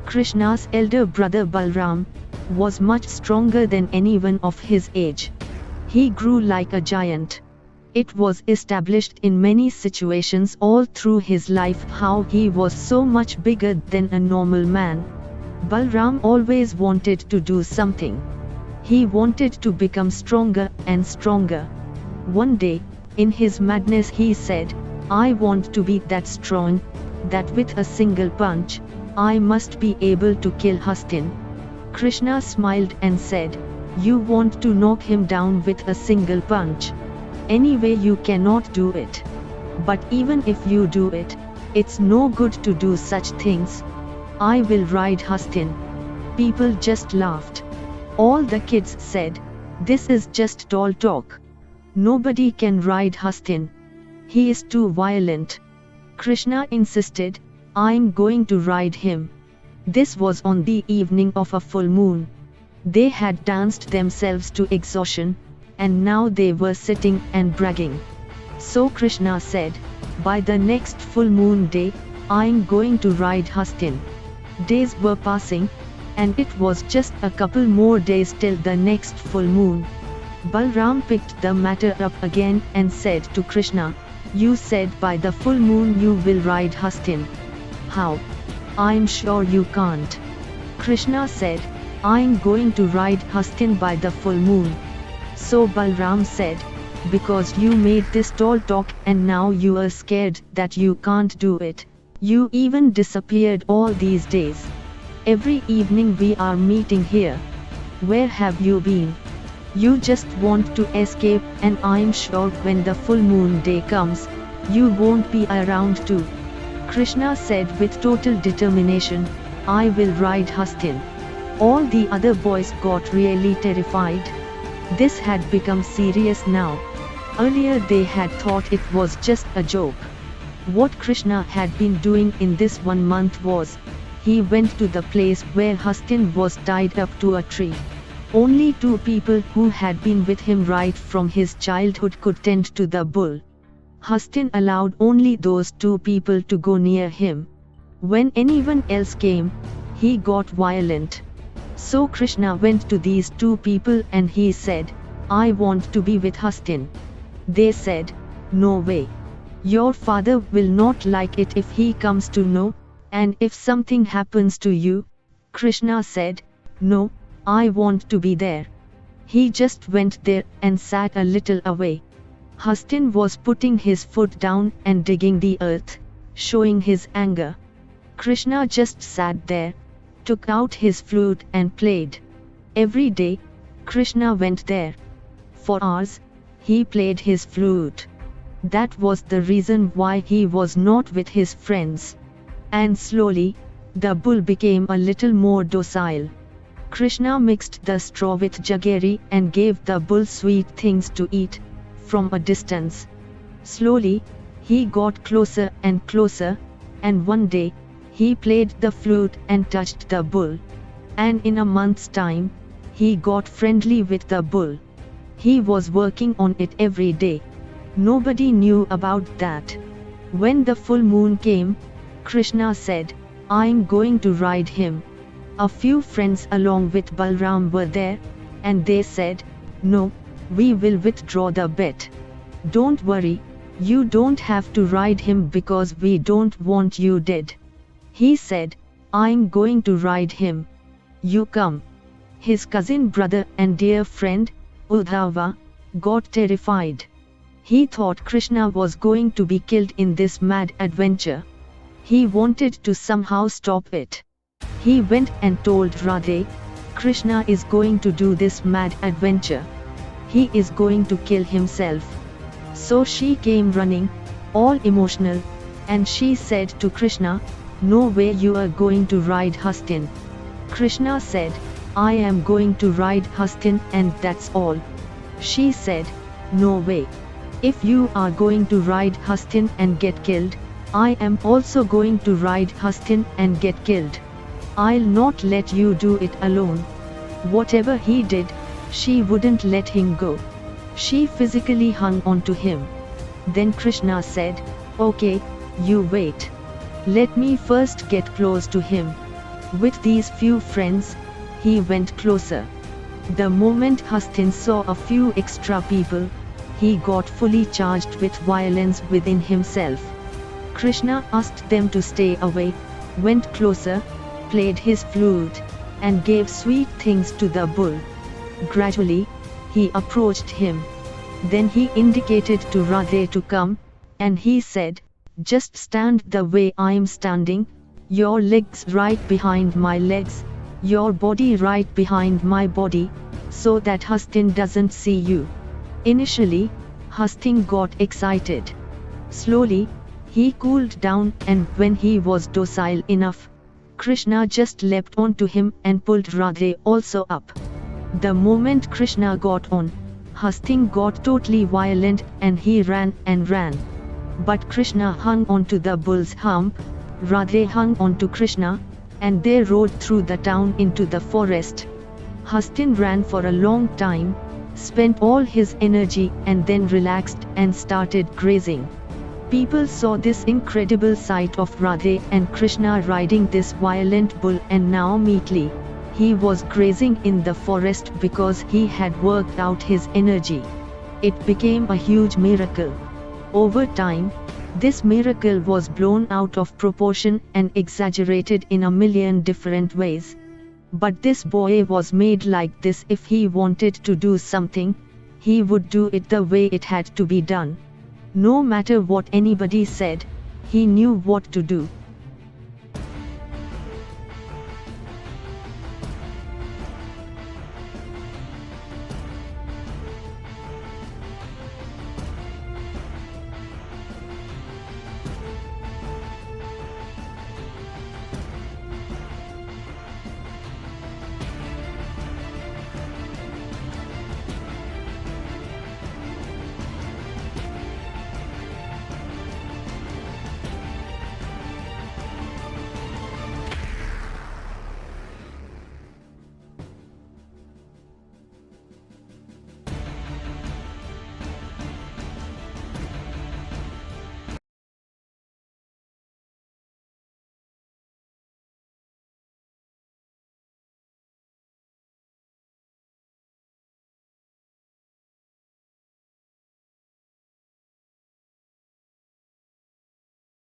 Krishna's elder brother Balram was much stronger than anyone of his age. He grew like a giant. It was established in many situations all through his life how he was so much bigger than a normal man. Balram always wanted to do something. He wanted to become stronger and stronger. One day, in his madness he said, "I want to be that strong, that with a single punch, I must be able to kill Hastin." Krishna smiled and said, "You want to knock him down with a single punch. Anyway, you cannot do it. But even if you do it, it's no good to do such things. I will ride Hastin." People just laughed. All the kids said, "This is just tall talk. Nobody can ride Hastin. He is too violent." Krishna insisted, "I'm going to ride him." This was on the evening of a full moon. They had danced themselves to exhaustion, and now they were sitting and bragging. So Krishna said, "By the next full moon day, I'm going to ride Hastin." Days were passing, and it was just a couple more days till the next full moon. Balram picked the matter up again and said to Krishna, "You said by the full moon you will ride Hastin. How? I'm sure you can't." Krishna said, "I'm going to ride Hastin by the full moon." So Balram said, "Because you made this tall talk and now you are scared that you can't do it. You even disappeared all these days. Every evening we are meeting here. Where have you been? You just want to escape, and I'm sure when the full moon day comes, you won't be around too." Krishna said with total determination, "I will ride Hastin." All the other boys got really terrified. This had become serious now. Earlier they had thought it was just a joke. What Krishna had been doing in this 1 month was, he went to the place where Hastin was tied up to a tree. Only 2 people who had been with him right from his childhood could tend to the bull. Hastin allowed only those 2 people to go near him. When anyone else came, he got violent. So Krishna went to these 2 people and he said, "I want to be with Hastin." They said, "No way. Your father will not like it if he comes to know, and if something happens to you." Krishna said, "No, I want to be there." He just went there and sat a little away. Hastin was putting his foot down and digging the earth, showing his anger. Krishna just sat there, took out his flute and played. Every day, Krishna went there. For hours, he played his flute. That was the reason why he was not with his friends. And slowly, the bull became a little more docile. Krishna mixed the straw with jaggery and gave the bull sweet things to eat, from a distance. Slowly, he got closer and closer, and one day, he played the flute and touched the bull. And in a month's time, he got friendly with the bull. He was working on it every day. Nobody knew about that. When the full moon came, Krishna said, "I'm going to ride him." A few friends along with Balram were there, and they said, "No, we will withdraw the bet. Don't worry, you don't have to ride him because we don't want you dead." He said, "I'm going to ride him. You come." His cousin brother and dear friend, Uddhava, got terrified. He thought Krishna was going to be killed in this mad adventure. He wanted to somehow stop it. He went and told Radhe, "Krishna is going to do this mad adventure. He is going to kill himself." So she came running, all emotional, and she said to Krishna, "No way you are going to ride Hastin." Krishna said, "I am going to ride Hastin and that's all." She said, "No way. If you are going to ride Hastin and get killed, I am also going to ride Hastin and get killed. I'll not let you do it alone." Whatever he did, she wouldn't let him go. She physically hung on to him. Then Krishna said, "Okay, you wait. Let me first get close to him." With these few friends, he went closer. The moment Hastin saw a few extra people, he got fully charged with violence within himself. Krishna asked them to stay away, went closer, played his flute, and gave sweet things to the bull. Gradually, he approached him. Then he indicated to Radhe to come, and he said, "Just stand the way I'm standing, your legs right behind my legs, your body right behind my body, so that Hastin doesn't see you." Initially, Hastin got excited. Slowly, he cooled down, and when he was docile enough, Krishna just leapt onto him and pulled Radhe also up. The moment Krishna got on, Hastin got totally violent and he ran and ran. But Krishna hung onto the bull's hump, Radhe hung onto Krishna, and they rode through the town into the forest. Hastin ran for a long time, spent all his energy and then relaxed and started grazing. People saw this incredible sight of Radhe and Krishna riding this violent bull, and now meekly, he was grazing in the forest because he had worked out his energy. It became a huge miracle. Over time, this miracle was blown out of proportion and exaggerated in a million different ways. But this boy was made like this. If he wanted to do something, he would do it the way it had to be done. No matter what anybody said, he knew what to do.